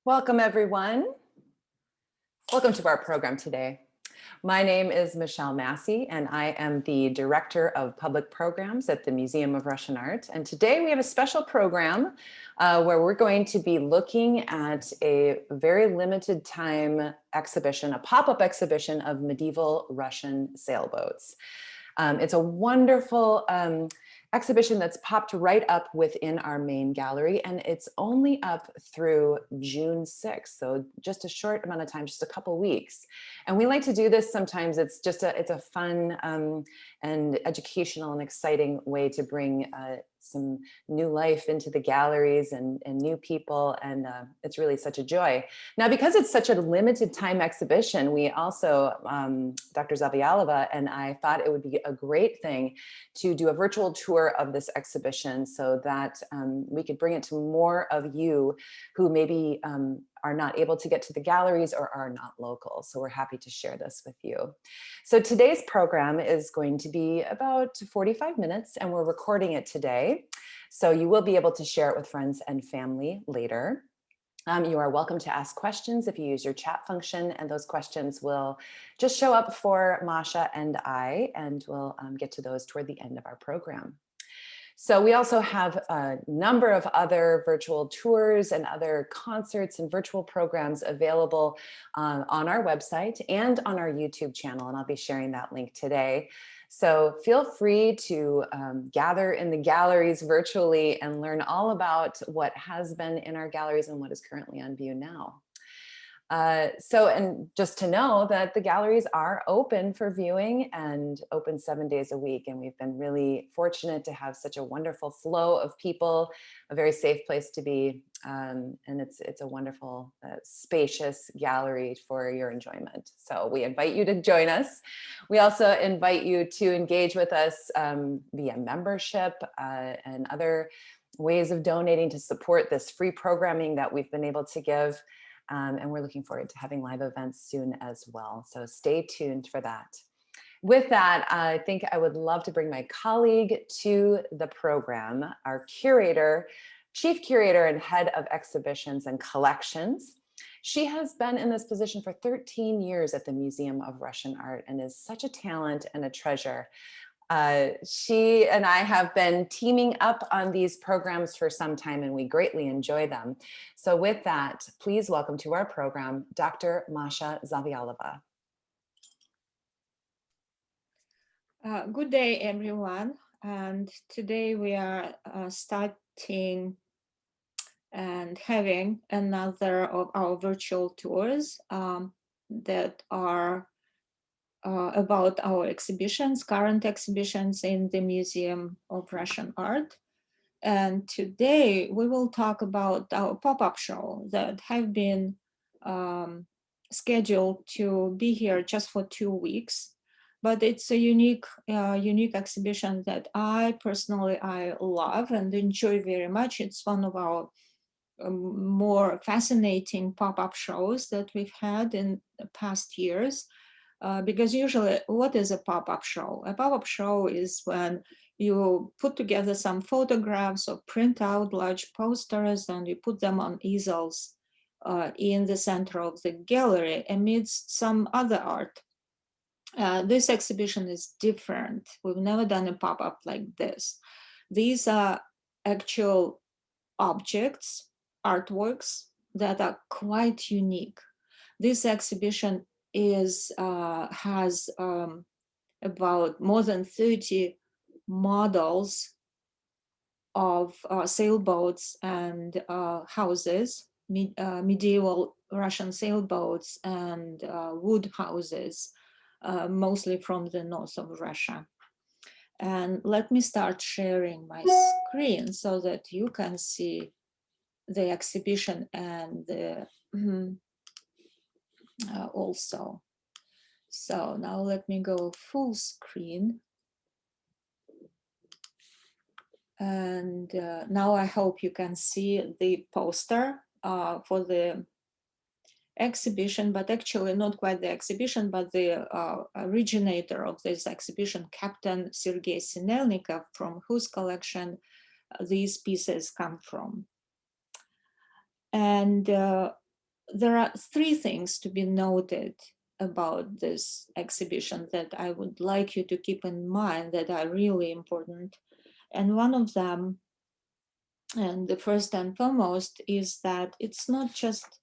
Welcome, everyone. Welcome to our program today. My name is Michelle Massey, and I am the Director of Public Programs at the Museum of Russian Art. And today we have a special program where we're going to be looking at a very limited time exhibition, a pop-up exhibition of medieval Russian sailboats. It's a wonderful exhibition that's popped right up within our main gallery, and it's only up through June 6th. So just a short amount of time, just a couple weeks. And we like to do this sometimes. It's a fun and educational and exciting way to bring some new life into the galleries and new people. And it's really such a joy. Now, because it's such a limited time exhibition, we also, Dr. Zavialova and I thought it would be a great thing to do a virtual tour of this exhibition so that we could bring it to more of you who maybe are not able to get to the galleries or are not local. So we're happy to share this with you. So today's program is going to be about 45 minutes and we're recording it today. So you will be able to share it with friends and family later. You are welcome to ask questions if you use your chat function, and those questions will just show up for Masha and I, and we'll get to those toward the end of our program. So we also have a number of other virtual tours and other concerts and virtual programs available on our website and on our YouTube channel, and I'll be sharing that link today. So feel free to gather in the galleries virtually and learn all about what has been in our galleries and what is currently on view now. And just to know that the galleries are open for viewing and open 7 days a week. And we've been really fortunate to have such a wonderful flow of people, a very safe place to be. And it's a wonderful, spacious gallery for your enjoyment. So we invite you to join us. We also invite you to engage with us via membership and other ways of donating to support this free programming that we've been able to give. And we're looking forward to having live events soon as well. So stay tuned for that. With that, I think I would love to bring my colleague to the program, our curator, chief curator and head of exhibitions and collections. She has been in this position for 13 years at the Museum of Russian Art and is such a talent and a treasure. She and I have been teaming up on these programs for some time and we greatly enjoy them. So with that, please welcome to our program, Dr. Masha Zavialova. Good day, everyone. And today we are starting and having another of our virtual tours that are about our exhibitions, current exhibitions in the Museum of Russian Art. And today we will talk about our pop-up show that have been scheduled to be here just for 2 weeks. But it's a unique exhibition that I personally love and enjoy very much. It's one of our more fascinating pop-up shows that we've had in the past years. Because usually, what is a pop-up show? A pop-up show is when you put together some photographs or print out large posters and you put them on easels in the center of the gallery amidst some other art. This exhibition is different. We've never done a pop-up like this. These are actual objects, artworks that are quite unique. This exhibition has about more than 30 models of sailboats and houses, medieval Russian sailboats and wood houses, mostly from the north of Russia. And let me start sharing my screen so that you can see the exhibition and the also. So now let me go full screen. And now I hope you can see the poster for the exhibition, but actually not quite the exhibition, but the originator of this exhibition, Captain Sergey Sinalikov, from whose collection these pieces come from. And there are three things to be noted about this exhibition that I would like you to keep in mind that are really important. And one of them, and the first and foremost, is that it's not just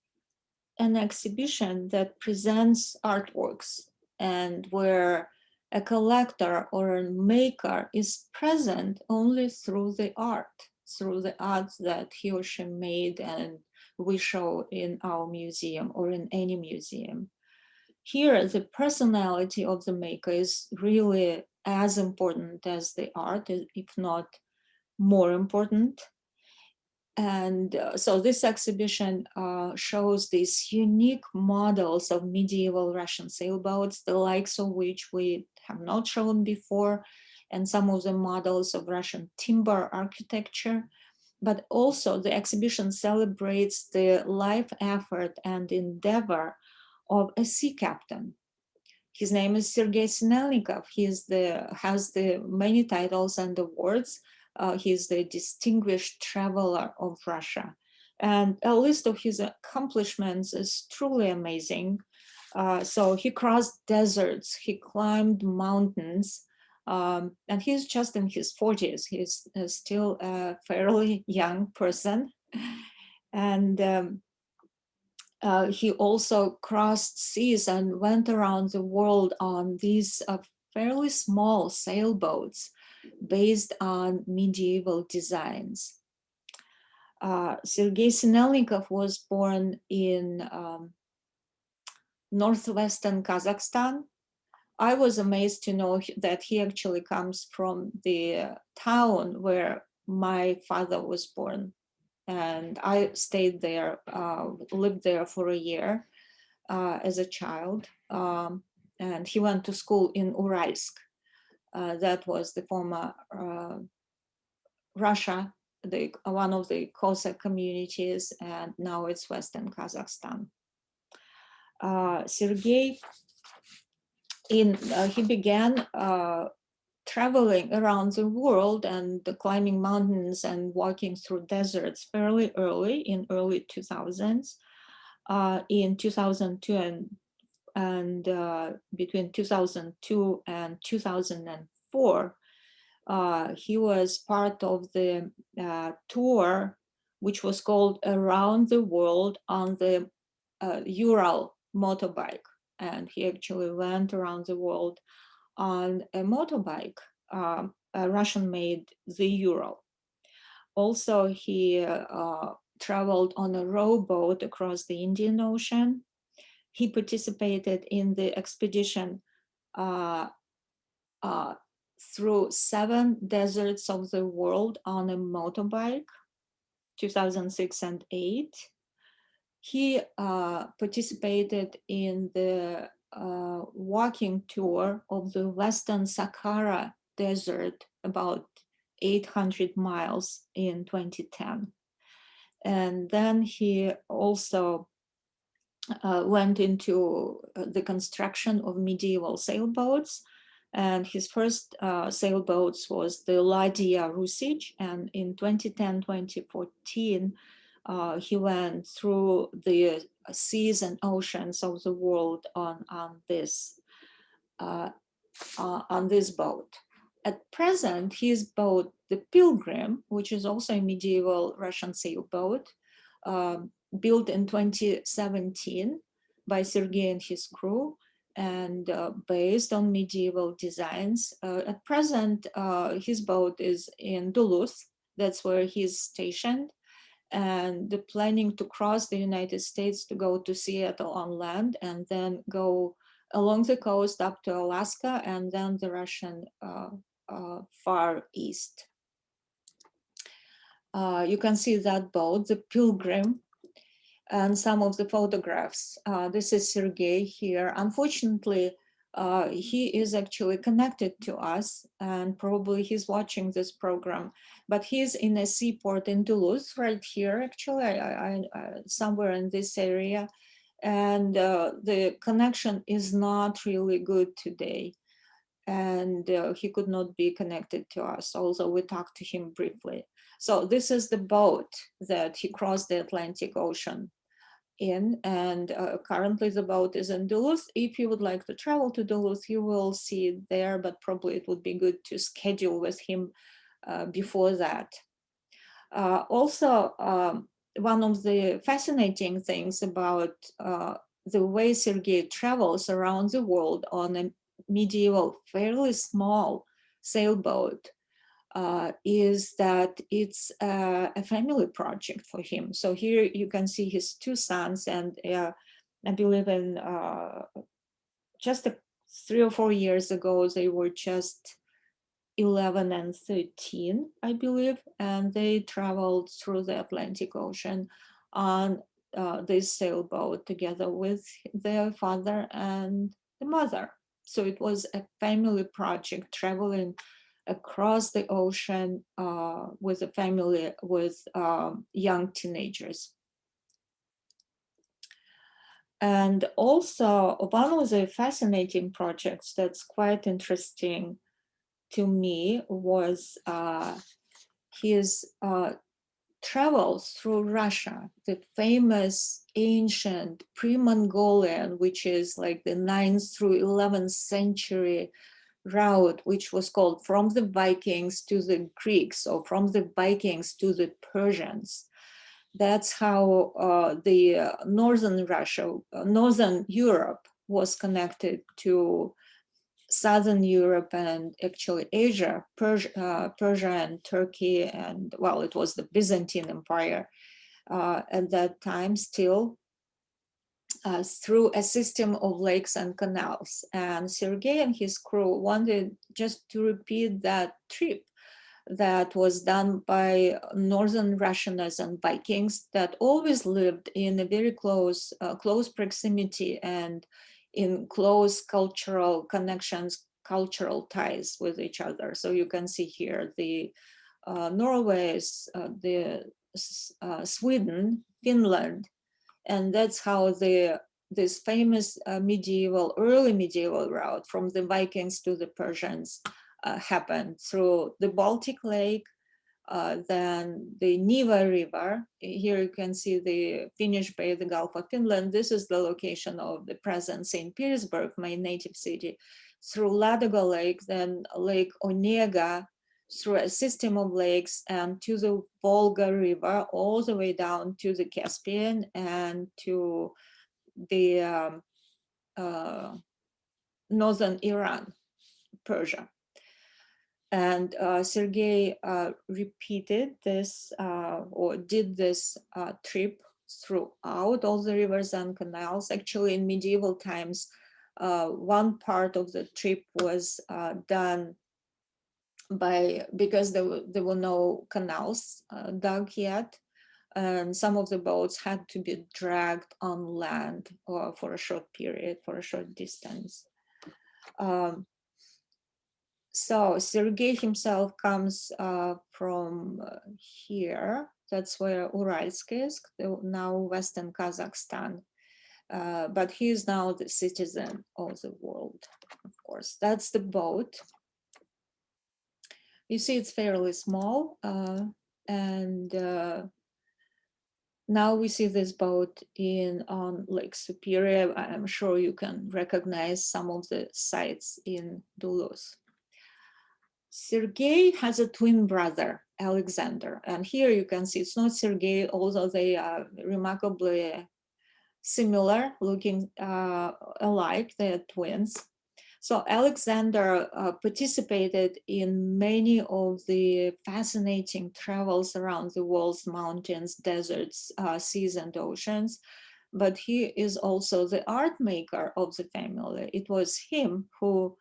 an exhibition that presents artworks and where a collector or a maker is present only through the art that he or she made and we show in our museum or in any museum. Here, the personality of the maker is really as important as the art, if not more important. And so this exhibition shows these unique models of medieval Russian sailboats, the likes of which we have not shown before, and some of the models of Russian timber architecture. But also the exhibition celebrates the life effort and endeavor of a sea captain. His name is Sergey Sinalikov. He has the many titles and awards. He's the distinguished traveler of Russia. And a list of his accomplishments is truly amazing. So he crossed deserts, he climbed mountains, and he's just in his 40s. He's still a fairly young person. And he also crossed seas and went around the world on these fairly small sailboats based on medieval designs. Sergey Nelinkov was born in northwestern Kazakhstan. I was amazed to know that he actually comes from the town where my father was born. And I stayed there, lived there for a year as a child. And he went to school in Uralsk. That was the former Russia, one of the Cossack communities, and now it's Western Kazakhstan. Sergey, he began traveling around the world and climbing mountains and walking through deserts fairly early, in early 2000s. In 2002 and between 2002 and 2004, he was part of the tour, which was called Around the World on the Ural motorbike. And he actually went around the world on a motorbike, a Russian-made, the Ural. Also, he traveled on a rowboat across the Indian Ocean. He participated in the expedition through 7 deserts of the world on a motorbike, 2006 and 2008. He participated in the walking tour of the Western Sahara Desert, about 800 miles in 2010. And then he also went into the construction of medieval sailboats. And his first sailboats was the Ladia Rusich. And in 2010, 2014, he went through the seas and oceans of the world on this boat. At present, his boat, the Pilgrim, which is also a medieval Russian sailboat, built in 2017 by Sergei and his crew, and based on medieval designs. At present, his boat is in Duluth. That's where he's stationed. And the planning to cross the United States to go to Seattle on land and then go along the coast up to Alaska and then the Russian Far East. You can see that boat, the Pilgrim, and some of the photographs. This is Sergey here. Unfortunately, he is actually connected to us and probably he's watching this program, but he's in a seaport in Duluth right here, actually, somewhere in this area. And the connection is not really good today. And he could not be connected to us, although we talked to him briefly. So this is the boat that he crossed the Atlantic Ocean in, and currently the boat is in Duluth. If you would like to travel to Duluth, you will see it there, but probably it would be good to schedule with him before that. Also, one of the fascinating things about the way Sergey travels around the world on a medieval, fairly small sailboat is that it's a family project for him. So here you can see his two sons, and I believe in just 3 or 4 years ago, they were just 11 and 13, I believe, and they traveled through the Atlantic Ocean on this sailboat together with their father and the mother. So it was a family project traveling across the ocean with a family with young teenagers. And also, one of the fascinating projects that's quite interesting to me was his travels through Russia, the famous ancient pre-Mongolian, which is like the 9th through 11th century route, which was called from the Vikings to the Greeks, or from the Vikings to the Persians. That's how the northern Russia, northern Europe was connected to Southern Europe and actually Asia, Persia and Turkey, and well, it was the Byzantine Empire at that time still, through a system of lakes and canals. And Sergey and his crew wanted just to repeat that trip that was done by Northern Russians and Vikings that always lived in a very close proximity and in close cultural connections, cultural ties with each other. So you can see here the Norway, the Sweden, Finland, and that's how this famous early medieval route from the Vikings to the Persians happened through the Baltic Lake, then the Neva River. Here you can see the Finnish Bay, the Gulf of Finland. This is the location of the present St. Petersburg, my native city, through Ladoga Lake, then Lake Onega, through a system of lakes, and to the Volga River, all the way down to the Caspian and to the northern Iran, Persia. And Sergey repeated this or did this trip throughout all the rivers and canals. Actually, in medieval times, one part of the trip was done because there were no canals dug yet, and some of the boats had to be dragged on land for a short period, for a short distance. So Sergey himself comes from here. That's where Uralsk is, now Western Kazakhstan. But he is now the citizen of the world, of course. That's the boat. You see it's fairly small. And now we see this boat on Lake Superior. I'm sure you can recognize some of the sites in Duluth. Sergey has a twin brother, Alexander. And here you can see it's not Sergey, although they are remarkably similar, looking alike, they're twins. So Alexander participated in many of the fascinating travels around the world's mountains, deserts, seas, and oceans. But he is also the art maker of the family. It was him who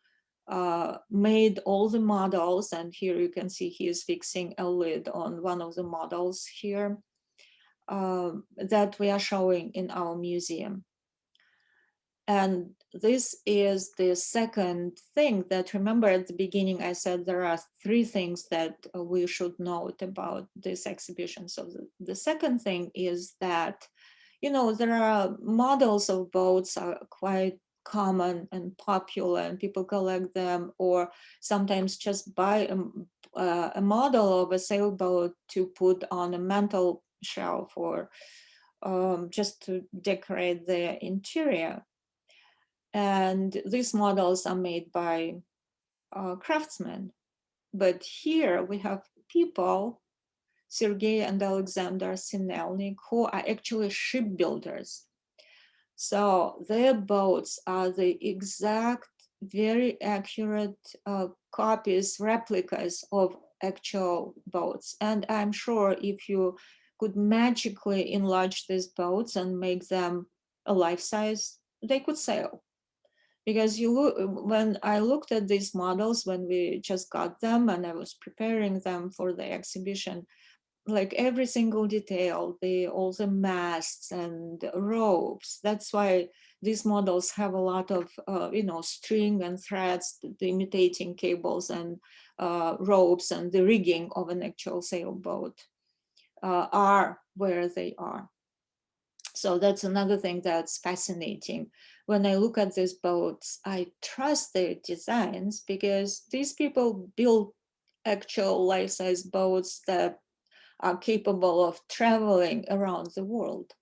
made all the models, and here you can see he is fixing a lid on one of the models here that we are showing in our museum. And this is the second thing that, remember at the beginning, I said there are 3 things that we should note about this exhibition. So the second thing is that, you know, there are models of boats are quite common and popular, and people collect them, or sometimes just buy a model of a sailboat to put on a mantle shelf or just to decorate the interior. And these models are made by craftsmen. But here we have people, Sergey and Alexander Sinelnik, who are actually shipbuilders. So their boats are the exact, very accurate copies, replicas of actual boats. And I'm sure if you could magically enlarge these boats and make them a life size, they could sail. Because you look, when I looked at these models, when we just got them and I was preparing them for the exhibition, like every single detail, all the masts and ropes. That's why these models have a lot of string and threads, the imitating cables and ropes, and the rigging of an actual sailboat are where they are. So that's another thing that's fascinating. When I look at these boats, I trust their designs because these people build actual life-size boats that are capable of traveling around the world.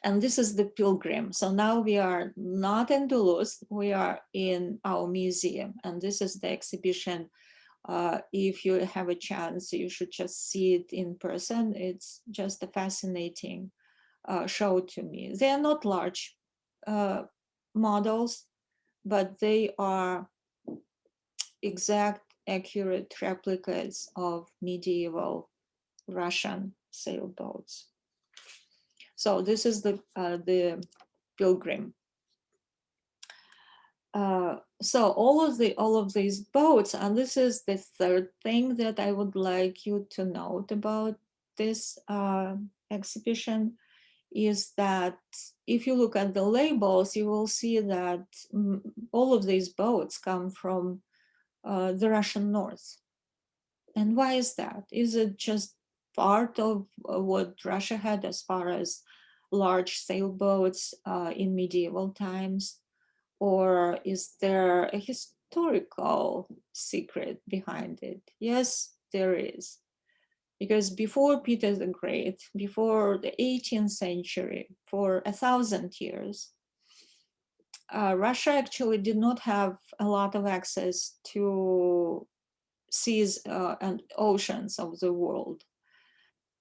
And this is the Pilgrim. So now we are not in Duluth, we are in our museum. And this is the exhibition. If you have a chance, you should just see it in person. It's just a fascinating show to me. They are not large models, but they are exact, accurate replicas of medieval Russian sailboats. So this is the Pilgrim. So all of these boats, and this is the third thing that I would like you to note about this exhibition, is that if you look at the labels, you will see that all of these boats come from the Russian north. And why is that? Is it just part of what Russia had as far as large sailboats in medieval times? Or is there a historical secret behind it? Yes, there is. Because before Peter the Great, before the 18th century, for 1,000 years, Russia actually did not have a lot of access to seas and oceans of the world,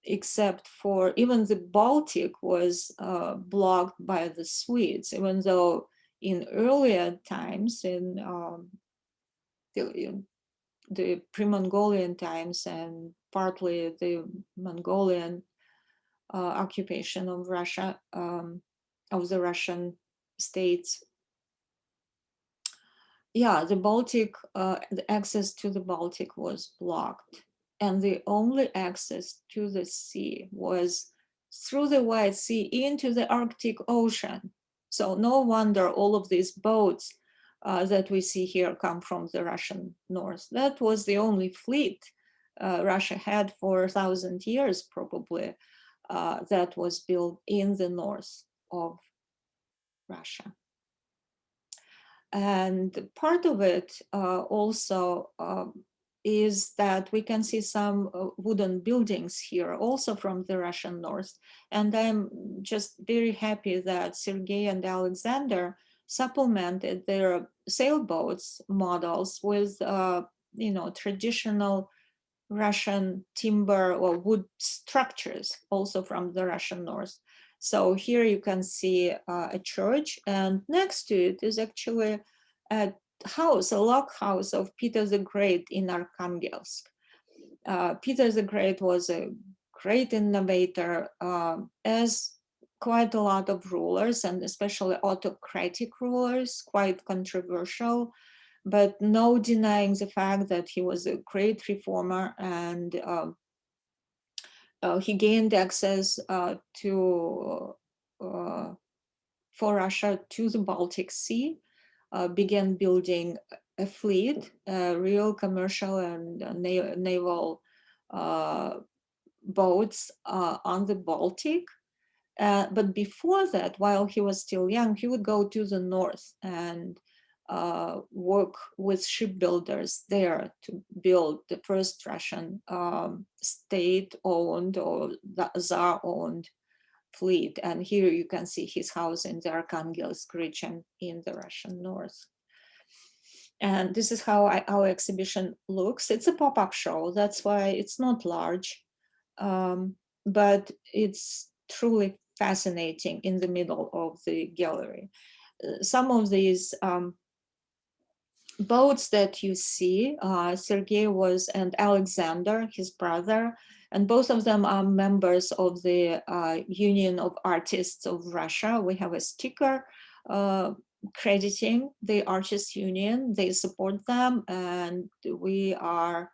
except for even the Baltic was blocked by the Swedes, even though in earlier times, in the pre-Mongolian times and partly the Mongolian occupation of Russia, of the Russian states. Yeah, the Baltic, the access to the Baltic was blocked. And the only access to the sea was through the White Sea into the Arctic Ocean. So no wonder all of these boats that we see here come from the Russian north. That was the only fleet Russia had for 1,000 years, probably, that was built in the north of Russia. And part of it also is that we can see some wooden buildings here, also from the Russian north. And I'm just very happy that Sergey and Alexander supplemented their sailboats models with, traditional Russian timber or wood structures, also from the Russian north. So here you can see a church, and next to it is actually a house, a log house of Peter the Great in Arkhangelsk. Peter the Great was a great innovator, as quite a lot of rulers, and especially autocratic rulers, quite controversial, but no denying the fact that he was a great reformer, and he gained access for Russia to the Baltic Sea, began building a fleet, real commercial and naval boats on the Baltic. But before that, while he was still young, he would go to the north and work with shipbuilders there to build the first Russian state-owned or Tsar-owned fleet. And here you can see his house in the Arkhangelsk region in the Russian north. And this is how our exhibition looks. It's a pop-up show, that's why it's not large, but it's truly fascinating in the middle of the gallery. Some of these boats that you see, Sergey and Alexander, his brother, and both of them are members of the Union of Artists of Russia. We have a sticker crediting the Artists Union. They support them, and we are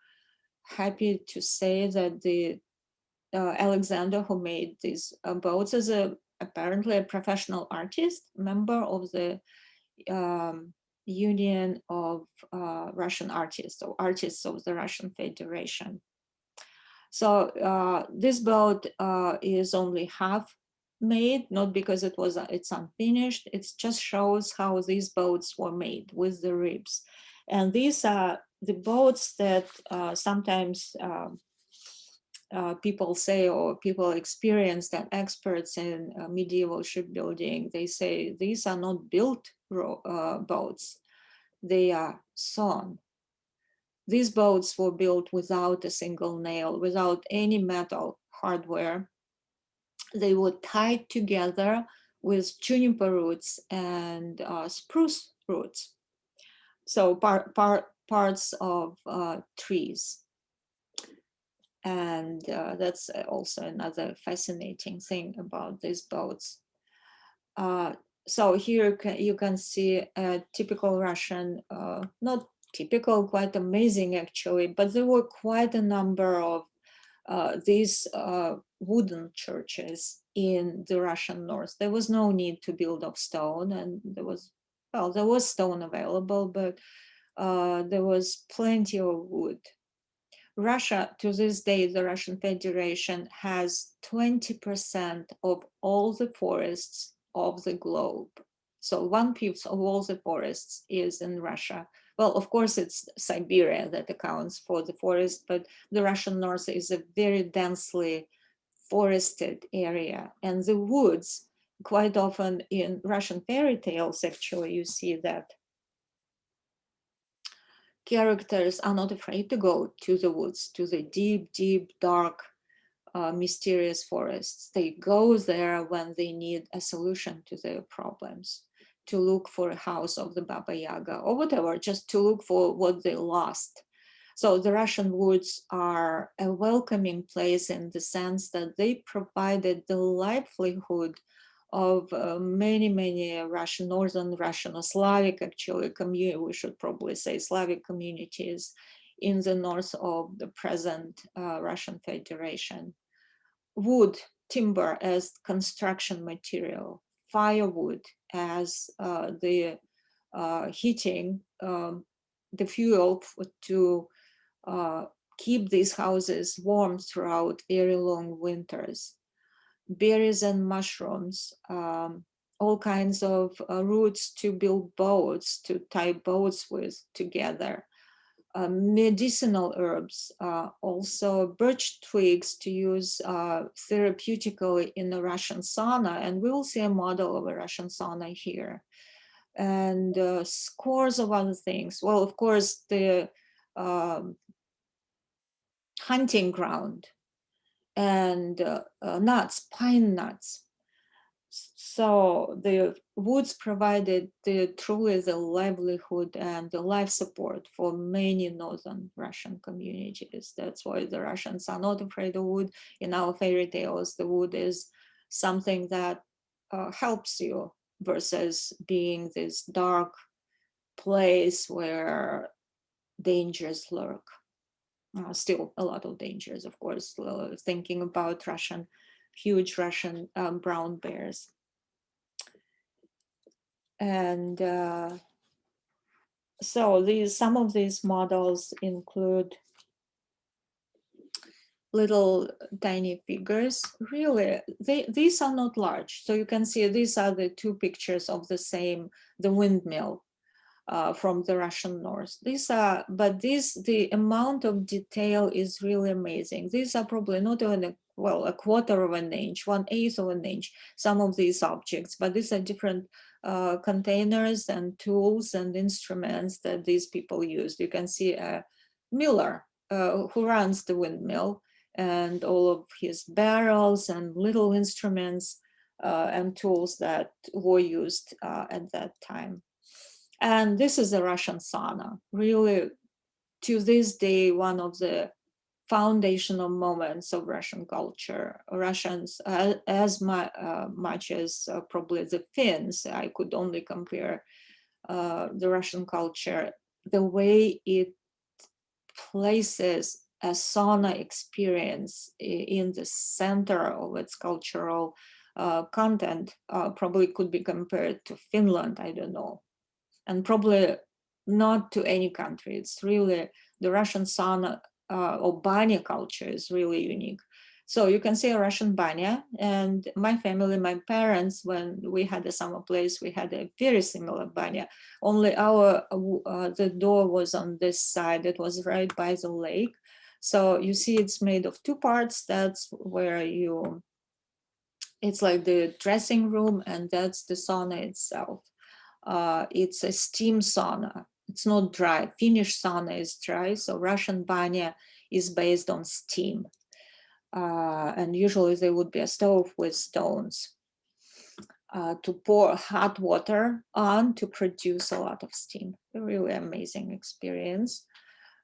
happy to say that the Alexander, who made these boats, is apparently a professional artist, member of the Union of Russian Artists, or Artists of the Russian Federation. So this boat is only half made, not because it's unfinished. It just shows how these boats were made with the ribs. And these are the boats that sometimes people say, or people experienced and experts in medieval shipbuilding, they say these are not built boats, they are sewn. These boats were built without a single nail, without any metal hardware. They were tied together with juniper roots and spruce roots. So parts of trees. And that's also another fascinating thing about these boats. So here you can see a typical Russian, not typical, quite amazing actually, but there were quite a number of these wooden churches in the Russian north. There was no need to build of stone, and there was stone available, but there was plenty of wood. Russia, to this day, the Russian Federation has 20% of all the forests of the globe. So 1/5 of all the forests is in Russia. Well, of course, it's Siberia that accounts for the forest, but the Russian north is a very densely forested area. And the woods, quite often in Russian fairy tales, actually, you see that characters are not afraid to go to the woods, to the deep, deep, dark, mysterious forests. They go there when they need a solution to their problems, to look for a house of the Baba Yaga or whatever, just to look for what they lost. So the Russian woods are a welcoming place in the sense that they provided the livelihood of many, many Russian, Northern Russian or Slavic actually community, we should probably say Slavic communities in the north of the present Russian Federation. Wood, timber as construction material, firewood as the heating, the fuel to keep these houses warm throughout very long winters. Berries and mushrooms, all kinds of roots to build boats, to tie boats with together. Medicinal herbs, also birch twigs to use therapeutically in the Russian sauna, and we will see a model of a Russian sauna here. And scores of other things. Well, of course, the hunting ground, and nuts, pine nuts. So the woods provided truly the livelihood and the life support for many northern Russian communities. That's why the Russians are not afraid of wood. In our fairy tales, the wood is something that helps you versus being this dark place where dangers lurk. Still a lot of dangers, of course, thinking about huge Russian brown bears. And so some of these models include little tiny figures. Really, these are not large. So you can see these are the two pictures of the windmill from the Russian north. The amount of detail is really amazing. These are probably not even well, a quarter of an inch, 1/8 of an inch, some of these objects, but these are different containers and tools and instruments that these people used. You can see a miller who runs the windmill, and all of his barrels and little instruments and tools that were used at that time. And this is a Russian sauna, really, to this day, one of the foundational moments of Russian culture. Russians, as much as probably the Finns, I could only compare the Russian culture, the way it places a sauna experience in the center of its cultural content, probably could be compared to Finland, I don't know, and probably not to any country. It's really the Russian sauna or banya culture is really unique. So you can see a Russian banya, and my family, my parents, when we had a summer place, we had a very similar banya. Only our the door was on this side. It was right by the lake. So you see, it's made of two parts. That's where it's like the dressing room, and that's the sauna itself. It's a steam sauna. It's not dry. Finnish sauna is dry, so Russian banya is based on steam. And usually there would be a stove with stones to pour hot water on to produce a lot of steam. A really amazing experience,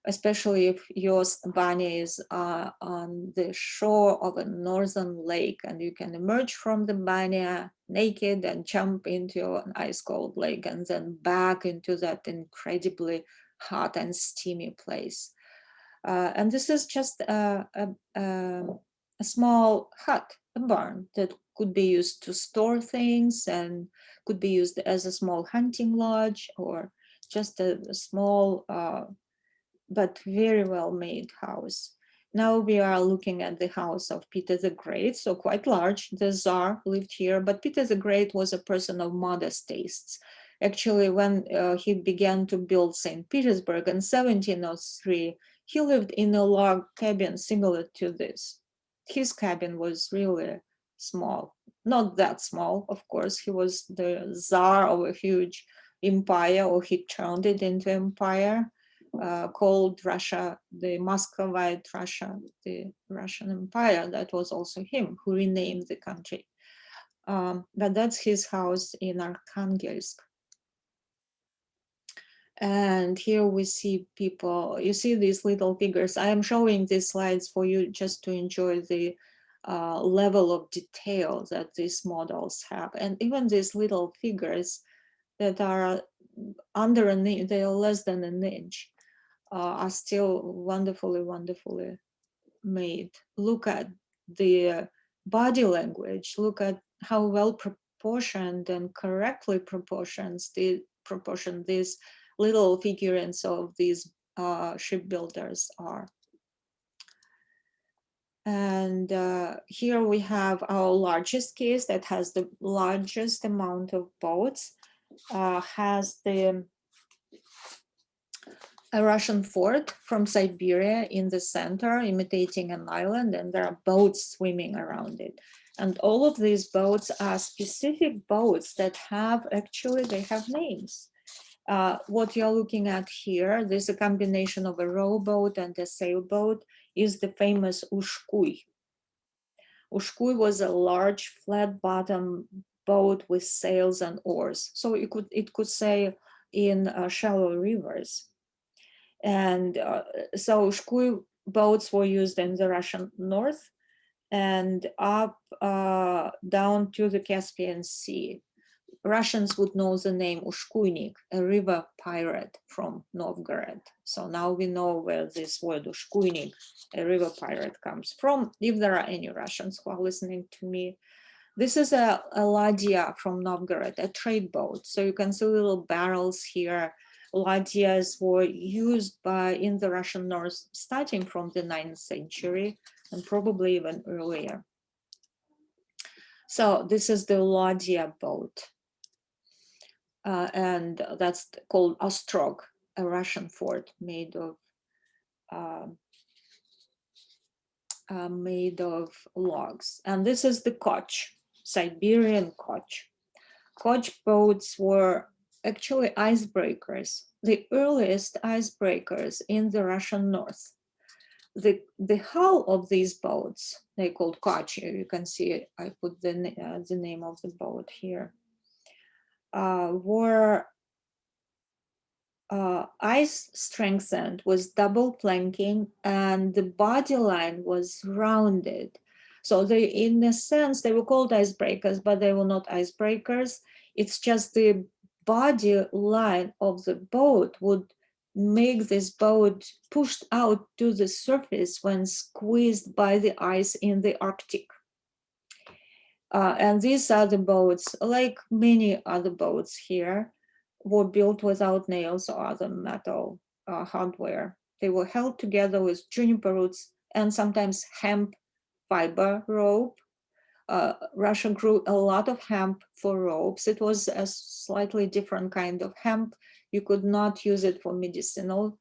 especially if your banya is on the shore of a northern lake, and you can emerge from the banya naked and jump into an ice cold lake and then back into that incredibly hot and steamy place. And this is just a small hut, a barn that could be used to store things and could be used as a small hunting lodge, or just a small but very well made house. Now we are looking at the house of Peter the Great, so quite large. The Tsar lived here, but Peter the Great was a person of modest tastes. Actually, when he began to build St. Petersburg in 1703, he lived in a log cabin similar to this. His cabin was really small, not that small, of course. He was the Tsar of a huge empire, or he turned it into empire. Called Russia, the Muscovite Russia, the Russian Empire. That was also him who renamed the country. But that's his house in Arkhangelsk. And here we see people, you see these little figures. I am showing these slides for you just to enjoy the level of detail that these models have. And even these little figures that are under an inch, they are less than an inch, are still wonderfully made. Look at the body language. Look at how well proportioned and correctly proportioned these little figurines of these shipbuilders are. And here we have our largest case that has the largest amount of boats, has a Russian fort from Siberia in the center, imitating an island, and there are boats swimming around it. And all of these boats are specific boats that have, actually, they have names. What you're looking at here, this is a combination of a rowboat and a sailboat, is the famous Ushkoi. Ushkoi was a large flat bottom boat with sails and oars. So it could sail in shallow rivers. And so Ushkoi boats were used in the Russian north and up down to the Caspian Sea. Russians would know the name Ushkoinik, a river pirate from Novgorod. So now we know where this word Ushkoinik, a river pirate, comes from, if there are any Russians who are listening to me. This is a ladya from Novgorod, a trade boat. So you can see little barrels here. Ladyas were used in the Russian north starting from the 9th century and probably even earlier. So this is the ladya boat. And that's called Ostrog, a Russian fort made of made of logs. And this is the koch, Siberian koch. Koch boats were actually icebreakers, the earliest icebreakers in the Russian north. The hull of these boats, they called koch, you can see I put the name of the boat here, were ice strengthened with double planking, and the body line was rounded. So they, in a sense, they were called icebreakers, but they were not icebreakers. It's just the body line of the boat would make this boat pushed out to the surface when squeezed by the ice in the Arctic. And these other boats, like many other boats here, were built without nails or other metal hardware. They were held together with juniper roots and sometimes hemp fiber rope. Russia grew a lot of hemp for ropes. It was a slightly different kind of hemp. You could not use it for medicinal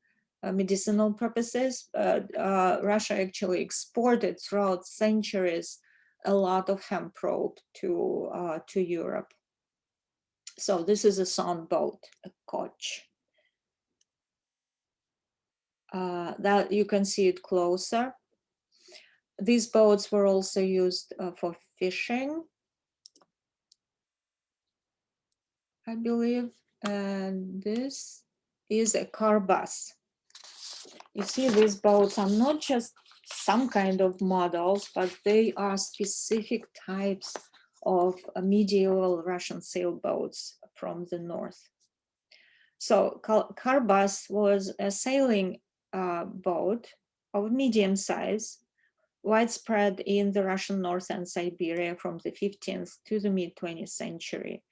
purposes. Russia actually exported throughout centuries a lot of hemp rope to Europe. So this is a sawn boat, a koch. That you can see it closer. These boats were also used for fishing, I believe. And this is a carbas. You see, these boats are not just some kind of models, but they are specific types of medieval Russian sailboats from the north. So carbas was a sailing boat of medium size, widespread in the Russian north and Siberia from the 15th to the mid-20th century.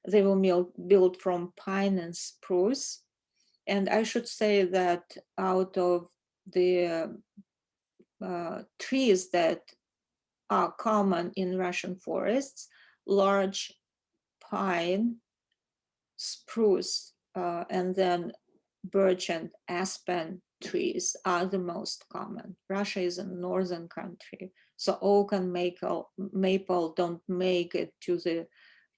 They were built from pine and spruce. And I should say that out of the trees that are common in Russian forests, large pine, spruce, and then birch and aspen trees are the most common. Russia is a northern country, so oak and maple don't make it to the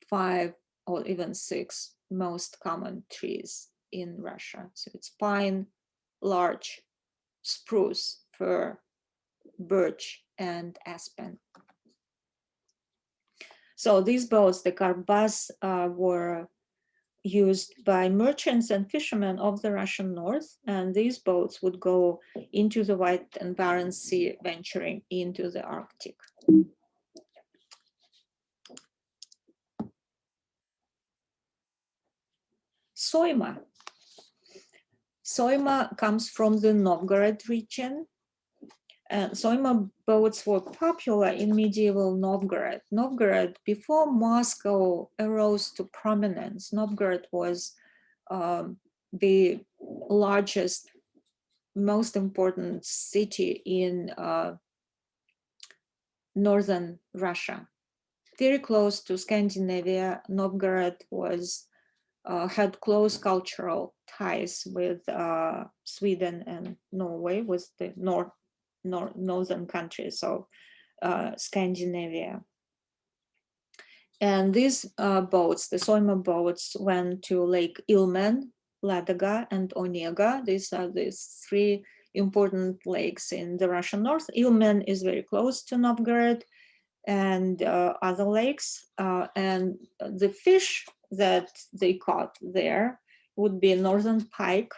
5 or even 6 most common trees in Russia. So it's pine, larch, spruce, fir, birch, and aspen. So these boats, the karbas, were used by merchants and fishermen of the Russian north, and these boats would go into the White and Barents Sea, venturing into the Arctic. Soima. Soima comes from the Novgorod region. Soima boats were popular in medieval Novgorod. Novgorod, before Moscow arose to prominence, Novgorod was the largest, most important city in northern Russia. Very close to Scandinavia, Novgorod was had close cultural ties with Sweden and Norway, with the northern countries of Scandinavia. And these boats, the Soima boats, went to Lake Ilmen, Ladoga, and Onega. These are the 3 important lakes in the Russian north. Ilmen is very close to Novgorod and other lakes. And the fish that they caught there would be northern pike.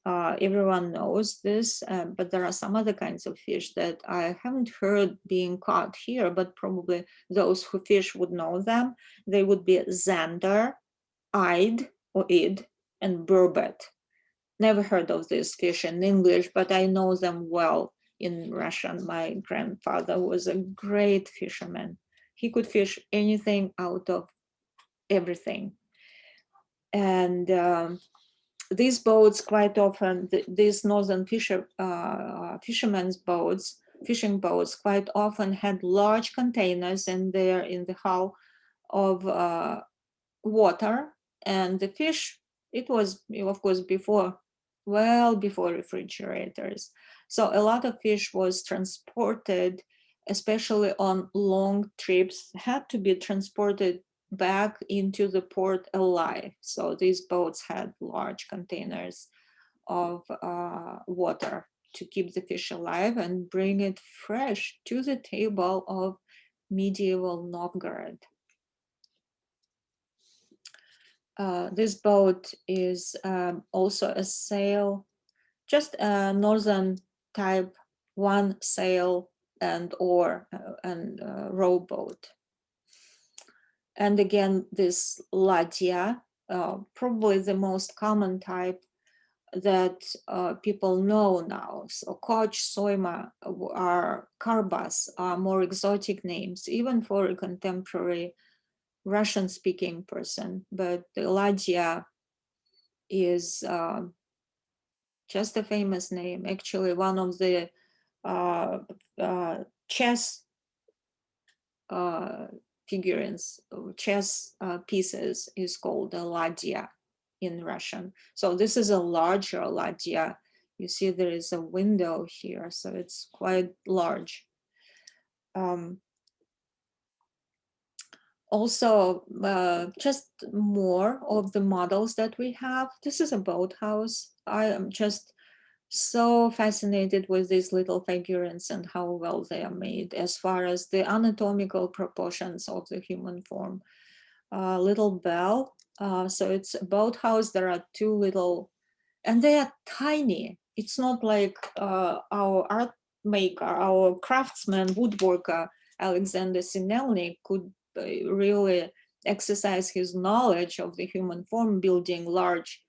Everyone knows this, but there are some other kinds of fish that I haven't heard being caught here, but probably those who fish would know them. They would be zander, ide or id, and burbot. Never heard of this fish in English, but I know them well in Russian. My grandfather was a great fisherman. He could fish anything out of everything. And these boats quite often, these northern fishermen's boats, fishing boats quite often had large containers in the hull of water, and the fish, it was of course before refrigerators. So a lot of fish was transported, especially on long trips, had to be transported back into the port alive. So these boats had large containers of water to keep the fish alive and bring it fresh to the table of medieval Novgorod. This boat is also a sail, just a northern type, one sail and oar and rowboat. And again, this ladya, probably the most common type that people know now. So Koch, Soima, are Karbas are more exotic names, even for a contemporary Russian-speaking person. But the ladya is just a famous name. Actually, one of the chess figurines, chess pieces is called a ladya in Russian. So this is a larger ladya. You see there is a window here, so it's quite large. Also, just more of the models that we have. This is a boathouse. I am just so fascinated with these little figurines and how well they are made as far as the anatomical proportions of the human form. Little bell. So it's a boathouse. There are two little, and they are tiny. It's not like our art maker, our craftsman, woodworker, Alexander Sinelnik could really exercise his knowledge of the human form building large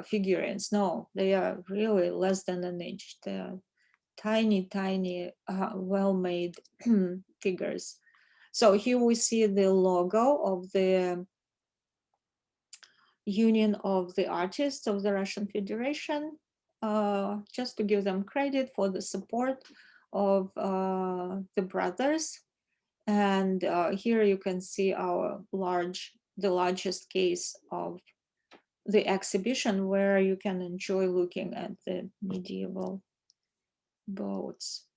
figurines. No, they are really less than an inch. They are tiny, tiny, well-made figures. So here we see the logo of the Union of the Artists of the Russian Federation, just to give them credit for the support of the brothers. And here you can see our the largest case of the exhibition, where you can enjoy looking at the medieval boats.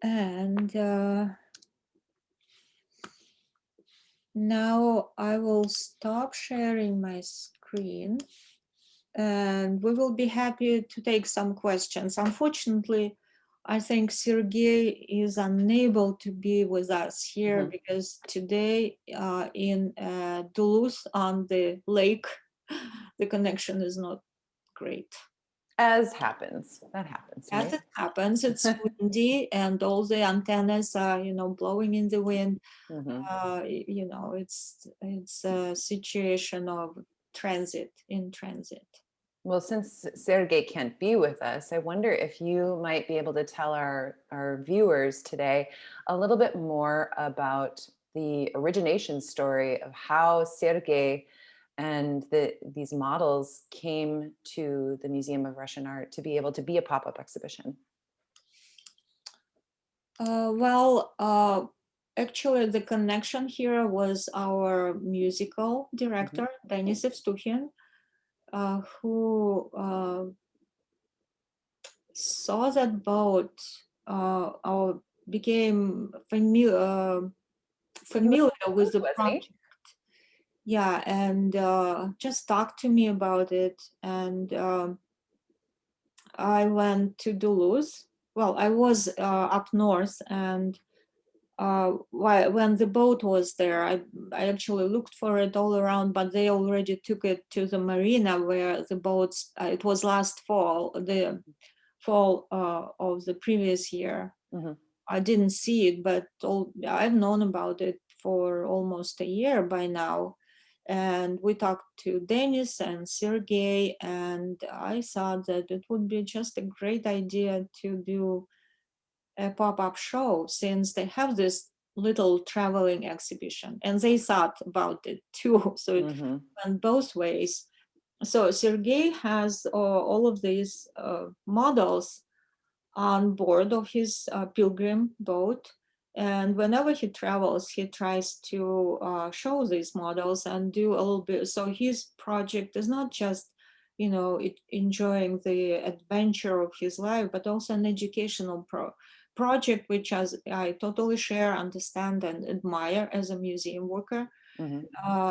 And now I will stop sharing my screen and we will be happy to take some questions. Unfortunately, I think Sergey is unable to be with us here because today in Duluth on the lake, the connection is not great. As happens, that happens. As Right? it happens, it's windy and all the antennas are, blowing in the wind. It's a situation of in transit. Well, since Sergey can't be with us, I wonder if you might be able to tell our viewers today a little bit more about the origination story of how Sergey and these models came to the Museum of Russian Art to be able to be a pop-up exhibition. Actually, the connection here was our musical director, Denis Evstuhin, who saw that boat, became familiar with the project. Yeah, and just talked to me about it. And I went to Duluth. Well, I was up north, and when the boat was there, I actually looked for it all around, but they already took it to the marina where the boats, it was last fall, the fall of the previous year. I didn't see it, but I've known about it for almost a year by now. And we talked to Denis and Sergey, and I thought that it would be just a great idea to do a pop-up show, since they have this little traveling exhibition, and they thought about it too. So it went both ways. So Sergey has all of these models on board of his Pilgrim boat. And whenever he travels, he tries to show these models and do a little bit. So his project is not just enjoying the adventure of his life, but also an educational project, which I totally share, understand, and admire as a museum worker. Mhm.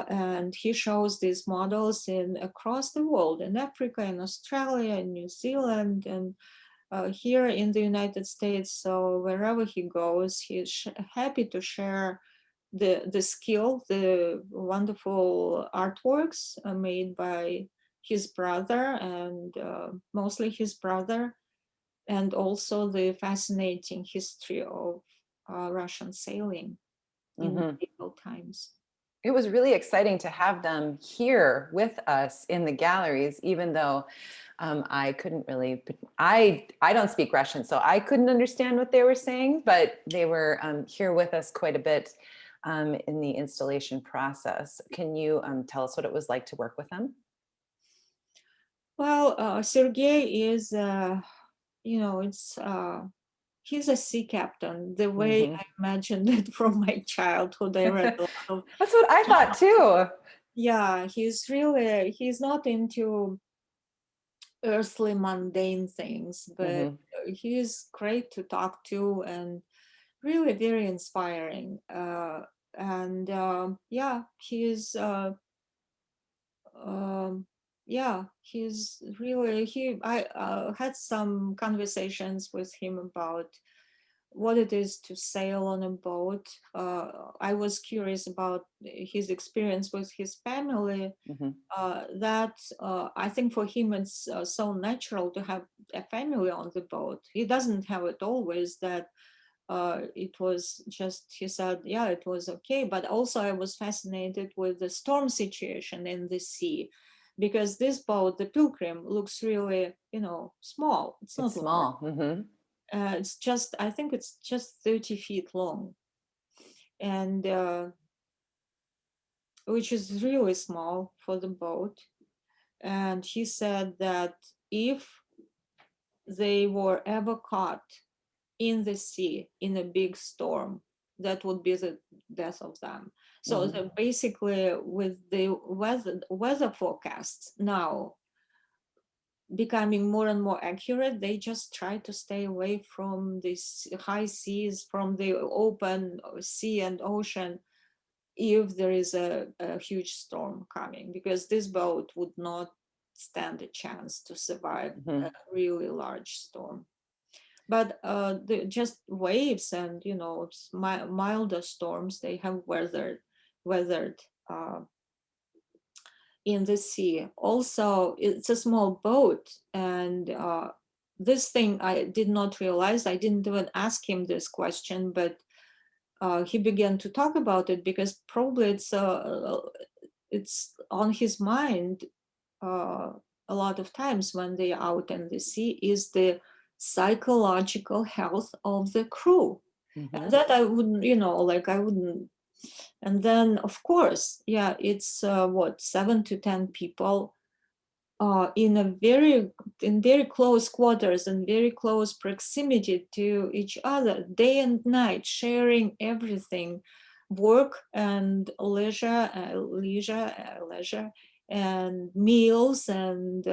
And he shows these models across the world, in Africa, in Australia, in New Zealand, and here in the United States. So wherever he goes, he's happy to share the skill, the wonderful artworks made by his brother, and mostly his brother, and also the fascinating history of Russian sailing in Mhm. medieval times. It was really exciting to have them here with us in the galleries, even though I couldn't really, I don't speak Russian, so I couldn't understand what they were saying, but they were here with us quite a bit in the installation process. Can you tell us what it was like to work with them? Well, Sergey is, it's he's a sea captain. The way Mhm. I imagined it from my childhood, I read a lot of. That's what I thought too. Yeah, he's not into earthly mundane things, but Mhm. he's great to talk to and really very inspiring. And yeah, um, he's really I had some conversations with him about what it is to sail on a boat. I was curious about his experience with his family. Mhm. That I think for him it's so natural to have a family on the boat. He doesn't have it always. That it was just, he said, yeah, it was okay. But also I was fascinated with the storm situation in the sea, because this boat, the Pilgrim, looks really, small. It's It's not large. small. Mhm. It's just, I think it's just 30 feet long, and which is really small for the boat. And he said that if they were ever caught in the sea in a big storm, that would be the death of them. So Mhm. basically, with the weather forecasts now becoming more and more accurate, they just try to stay away from these high seas, from the open sea and ocean, if there is a huge storm coming, because this boat would not stand a chance to survive a Mhm. really large storm. But just waves and milder storms they have weathered uh, in the sea. Also, it's a small boat, and this thing I did not realize. I didn't even ask him this question, but he began to talk about it, because probably it's on his mind uh, a lot of times when they're out in the sea, is the psychological health of the crew. And Mhm. that I wouldn't, like I wouldn't. And then, of course, yeah, it's what, 7 to 10 people in very close quarters and very close proximity to each other, day and night, sharing everything, work and leisure, and meals and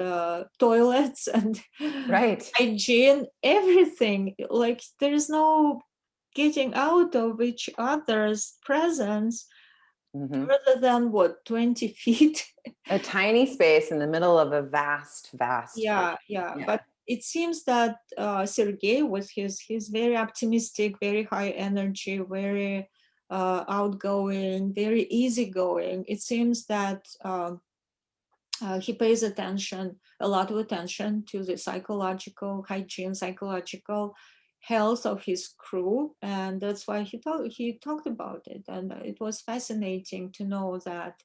toilets and Right. hygiene, everything. Like there is no getting out of each other's presence Mhm. further than what, 20 feet. A tiny space in the middle of a vast, vast Yeah, ocean. yeah. Yeah. But it seems that Sergey, with his very optimistic, very high energy, very outgoing, very easygoing, it seems that he pays a lot of attention to the psychological hygiene, psychological health of his crew, and that's why he talked about it. And it was fascinating to know that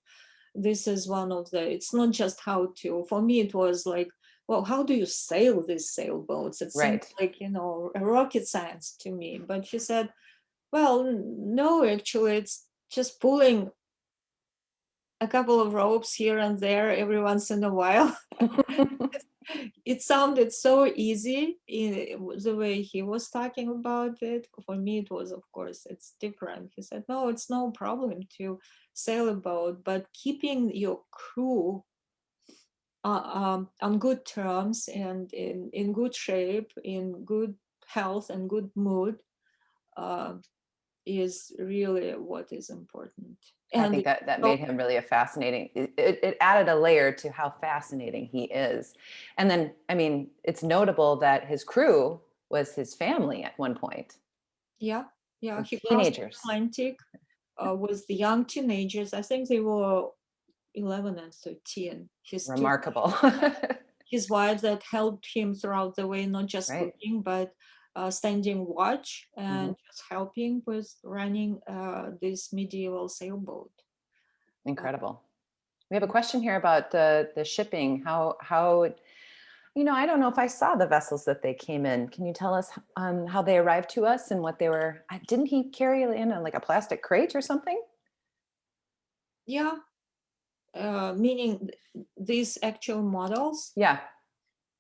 this is one of the, it's not just how to, for me it was like, well, how do you sail these sailboats? It seemed Right. like, a rocket science to me. But he said, well, no, actually it's just pulling a couple of ropes here and there every once in a while. It sounded so easy in the way he was talking about it. For me, it was, of course, it's different. He said, no, it's no problem to sail a boat, but keeping your crew on good terms and in good shape, in good health and good mood, is really what is important. I And think that that so, made him really a fascinating, it added a layer to how fascinating he is. And then, I mean, it's notable that his crew was his family at one point, yeah, and he crossed the teenagers. Atlantic with the young teenagers. I think they were 11 and 13. His two Remarkable. his wife that helped him throughout the way, not just Right. cooking, but standing watch Mhm. and just helping with running this medieval sailboat. Uh, Incredible. We have a question here about the shipping. How I don't know if I saw the vessels that they came in. Can you tell us how they arrived to us and what they were? Didn't he carry in like a plastic crate or something? yeah, meaning these actual models, Yeah,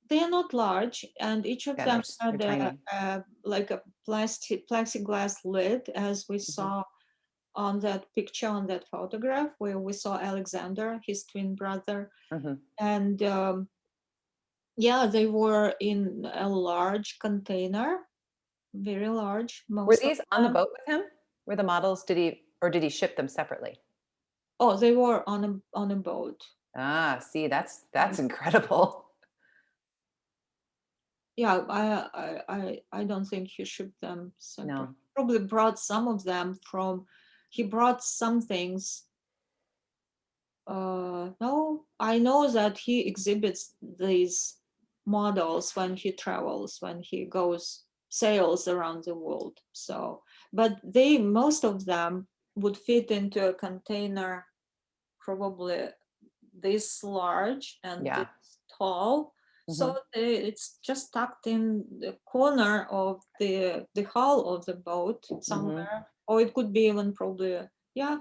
they are not large, and each of yeah, them they're had tiny. like a plexiglass lid, as we Mhm. saw on that picture, on that photograph, where we saw Alexander, his twin brother, Mhm. and yeah, they were in a large container, very large, Were most of these on the them. boat with him? Were the models? Did he ship them separately? Oh, they were on a boat. Ah, see, Um, that's incredible. yeah, I don't think he shipped them separate. No. Probably brought some of them from. He brought some things. No, I know that he exhibits these models when he travels, when he goes sails around the world. So, but they most of them would fit into a container, probably this large and Yeah. this tall. So Mhm. it's just tucked in the corner of the hull of the boat Mhm. somewhere, or it could be even probably, yeah,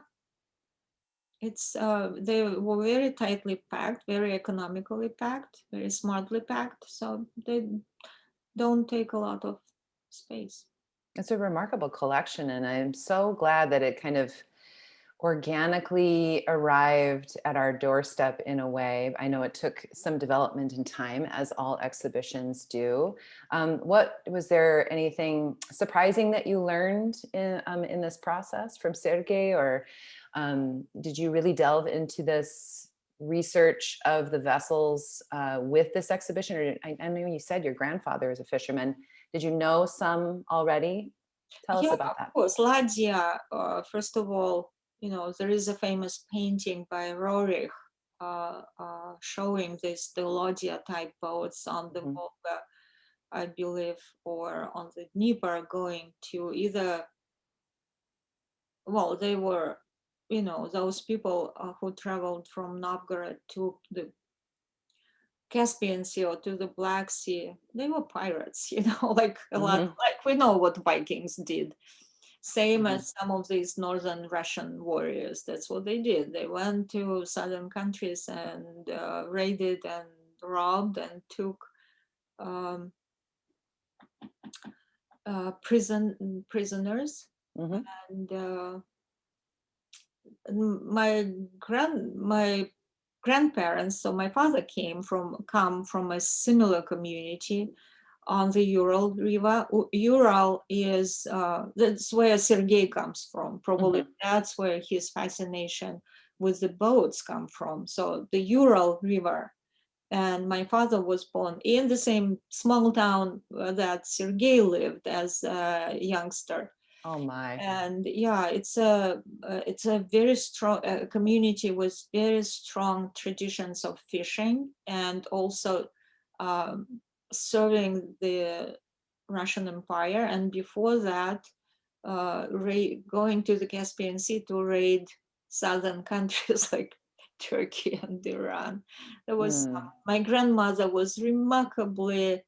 it's they were very tightly packed, very economically packed, very smartly packed, so they don't take a lot of space. It's a remarkable collection, and I'm so glad that it kind of organically arrived at our doorstep in a way. I know it took some development and time, as all exhibitions do. What was there anything surprising that you learned in this process from Sergey, or did you really delve into this research of the vessels with this exhibition? Or I know you said your grandfather is a fisherman. Did you know some already? Tell us Yeah, about of that. course. Ladia, first of all, there is a famous painting by Roerich showing these the Ladia type boats on the Mhm. Volga, I believe, or on the Dnieper going to either, well, they were, those people who traveled from Novgorod to the Caspian Sea or to the Black Sea. They were pirates, like a lot, Mhm. like we know what Vikings did. Same Mhm. as some of these northern Russian warriors. That's what they did. They went to southern countries and raided and robbed and took um, prisoners. Mhm. And my grandparents, so my father come from a similar community on the Ural River. Ural is that's where Sergei comes from. Probably Mhm. that's where his fascination with the boats come from. So the Ural River. And my father was born in the same small town that Sergei lived as a youngster. Oh my. And yeah, it's a very strong community with very strong traditions of fishing and also um, serving the Russian Empire. And before that, going to the Caspian Sea to raid southern countries like Turkey and Iran. There was Mm. my grandmother was remarkably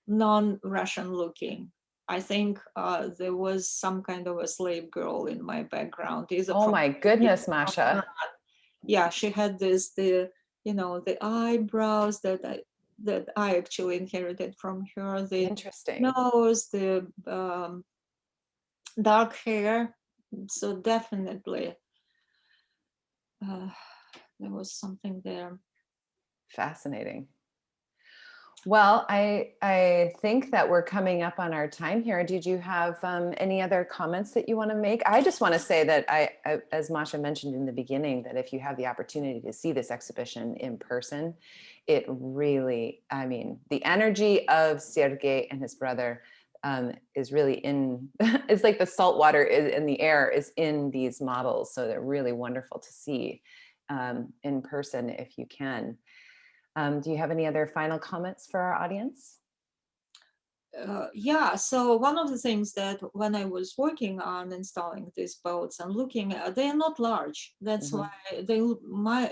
non-Russian looking. I think there was some kind of a slave girl in my background, either Oh from my goodness, Masha. yeah, she had the eyebrows that I actually inherited from her, the Interesting. nose, the dark hair. So definitely, uh, there was something there. Fascinating. Well, I think that we're coming up on our time here. Did you have any other comments that you want to make? I just want to say that as Masha mentioned in the beginning, that if you have the opportunity to see this exhibition in person, it really, I mean, the energy of Sergey and his brother is really in, it's like the salt water in the air is in these models. So they're really wonderful to see in person if you can. Do you have any other final comments for our audience? Yeah, so one of the things that when I was working on installing these boats and looking at, they are not large. That's why they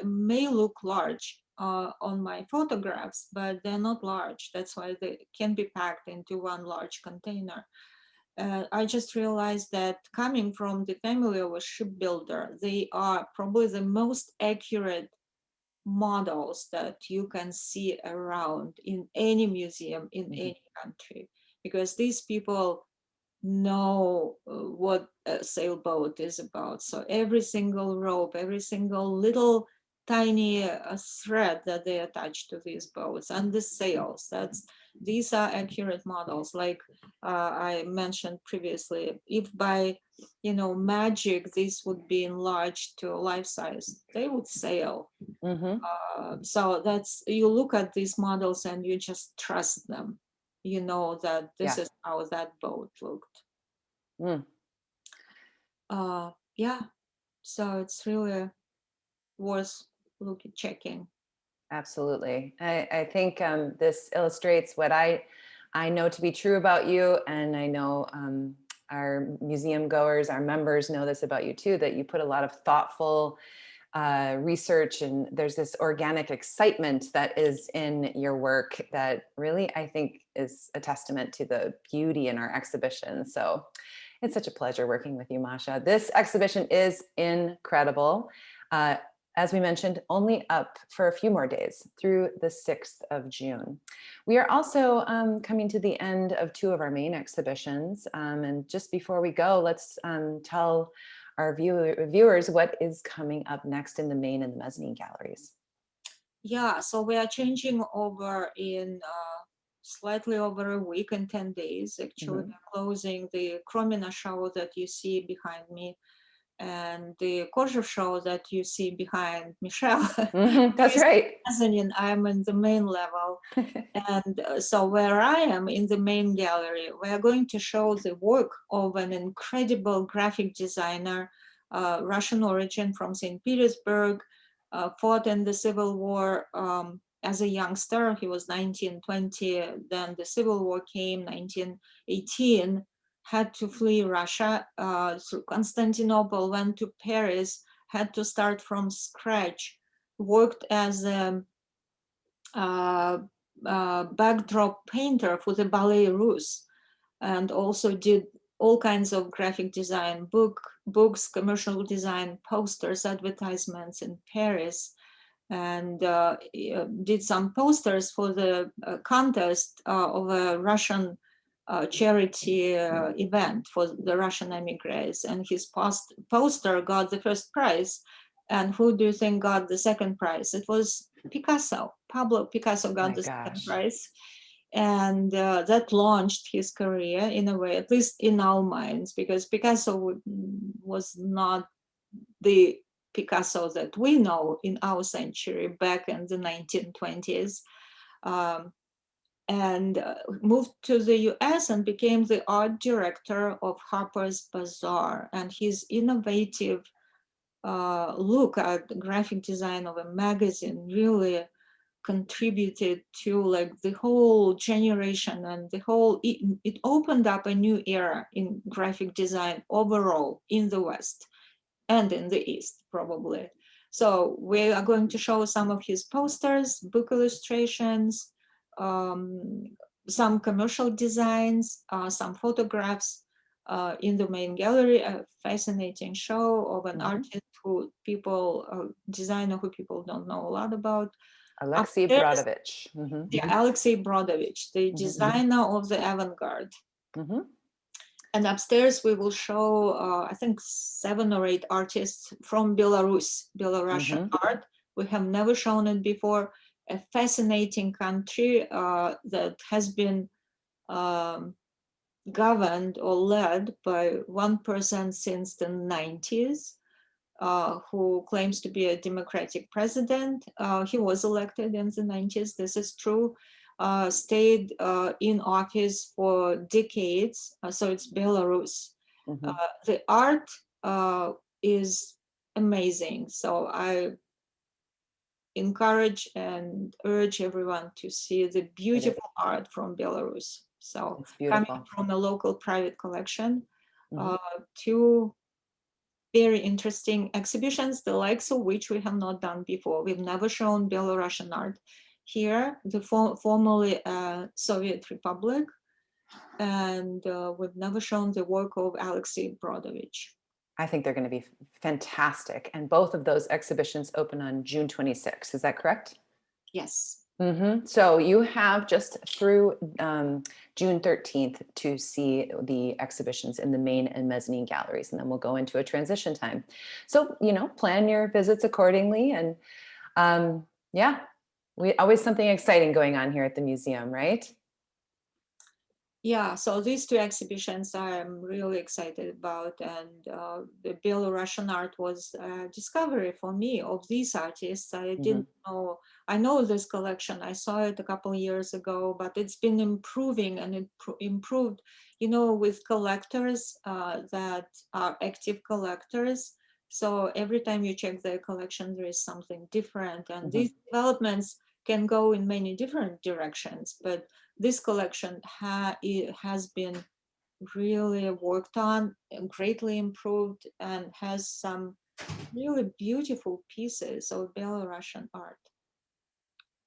may look large on my photographs, but they're not large. That's why they can be packed into one large container. I just realized that coming from the family of a shipbuilder, they are probably the most accurate models that you can see around in any museum in any country, because these people know what a sailboat is about. So every single rope, every single little tiny thread that they attach to these boats and the sails, these are accurate models. Like I mentioned previously, if by magic this would be enlarged to life size, they would sail. So that's, you look at these models and you just trust them. You know that this is how that boat looked. Yeah, so it's really worth checking. Absolutely. I think this illustrates what I know to be true about you. And I know our museum goers, our members know this about you too, that you put a lot of thoughtful research, and there's this organic excitement that is in your work that really, I think, is a testament to the beauty in our exhibition. So it's such a pleasure working with you, Masha. This exhibition is incredible. As we mentioned, only up for a few more days through the 6th of June. We are also coming to the end of 2 of our main exhibitions. And just before we go, let's tell our viewers what is coming up next in the main and the mezzanine galleries. Yeah, so we are changing over in slightly over a week and 10 days. Actually, we're closing the Kromina show that you see behind me, and the Korzhev show that you see behind Michelle. That's right. Mezzanine, I'm in the main level. And so where I am in the main gallery, we are going to show the work of an incredible graphic designer, Russian origin from St. Petersburg, fought in the Civil War as a youngster. He was 19, 20, then the Civil War came, 1918, had to flee Russia through Constantinople, went to Paris, had to start from scratch, worked as a backdrop painter for the Ballet Russe, and also did all kinds of graphic design, books, commercial design, posters, advertisements in Paris, and did some posters for the contest of a Russian charity event for the Russian emigres, and his poster got the first prize. And who do you think got the second prize? It was Picasso. Pablo Picasso got the second prize. And that launched his career in a way, at least in our minds, because Picasso was not the Picasso that we know in our century back in the 1920s. And moved to the US and became the art director of Harper's Bazaar. And his innovative look at graphic design of a magazine really contributed to like the whole generation and the whole, it opened up a new era in graphic design overall in the West and in the East probably. So we are going to show some of his posters, book illustrations, some commercial designs, some photographs in the main gallery, a fascinating show of an artist who designer who people don't know a lot about. Alexei Brodovich. Yeah, Alexei Brodovich, the designer of the avant-garde. And upstairs we will show, I think, 7 or 8 artists from Belarusian art We have never shown it before. A fascinating country that has been governed or led by one person since the 90s, who claims to be a democratic president. He was elected in the 90s, this is true. Stayed in office for decades, so it's Belarus. Mhm. The art is amazing, so I encourage and urge everyone to see the beautiful art from Belarus. So It's coming beautiful. from a local private collection Mhm. to very interesting exhibitions, the likes of which we have not done before. We've never shown Belarusian art here, the formerly Soviet Republic, and we've never shown the work of Alexei Brodovich. I think they're going to be fantastic. And both of those exhibitions open on June 26th. Is that correct? Yes. So you have just through June 13th to see the exhibitions in the main and mezzanine galleries, and then we'll go into a transition time. So, plan your visits accordingly. And yeah, we always something exciting going on here at the museum, right? Yeah, so these two exhibitions I'm really excited about, and the Belarusian art was a discovery for me of these artists. I didn't know, I know this collection, I saw it a couple of years ago, but it's been improving and it improved, with collectors that are active collectors. So every time you check their collection, there is something different, and these developments can go in many different directions, but this collection has been really worked on, greatly improved, and has some really beautiful pieces of Belarusian art.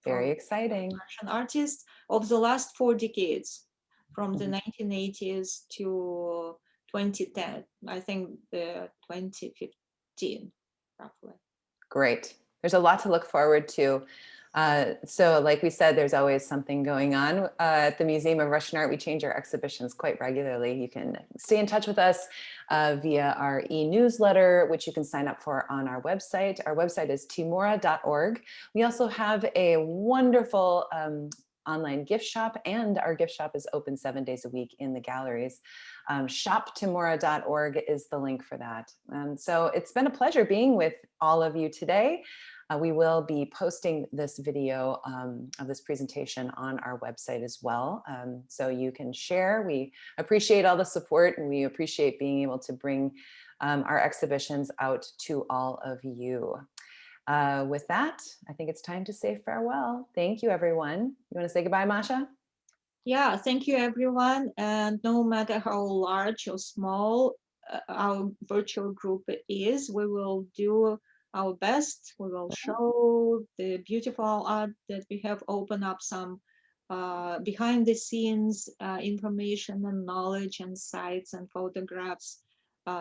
Very From exciting. Belarusian artists of the last 4 decades, from the 1980s to 2010, I think the 2015, roughly. Great. There's a lot to look forward to. So like we said, there's always something going on at the Museum of Russian Art. We change our exhibitions quite regularly. You can stay in touch with us via our e-newsletter, which you can sign up for on our website. Our website is TMORA.org. We also have a wonderful online gift shop, and our gift shop is open 7 days a week in the galleries. shoptimora.org is the link for that. So it's been a pleasure being with all of you today. We will be posting this video of this presentation on our website as well, so you can share. We appreciate all the support, and we appreciate being able to bring our exhibitions out to all of you. With that, I think it's time to say farewell. Thank you, everyone. You want to say goodbye, Masha? Yeah, thank you, everyone. And no matter how large or small our virtual group is, we will do our best. We will show the beautiful art that we have, open up some behind the scenes information and knowledge and sites and photographs.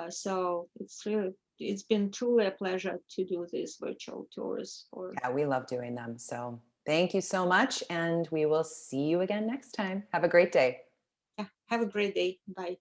So it's been truly a pleasure to do these virtual tours. Yeah, we love doing them. So thank you so much, and we will see you again next time. Have a great day. Yeah, have a great day. Bye.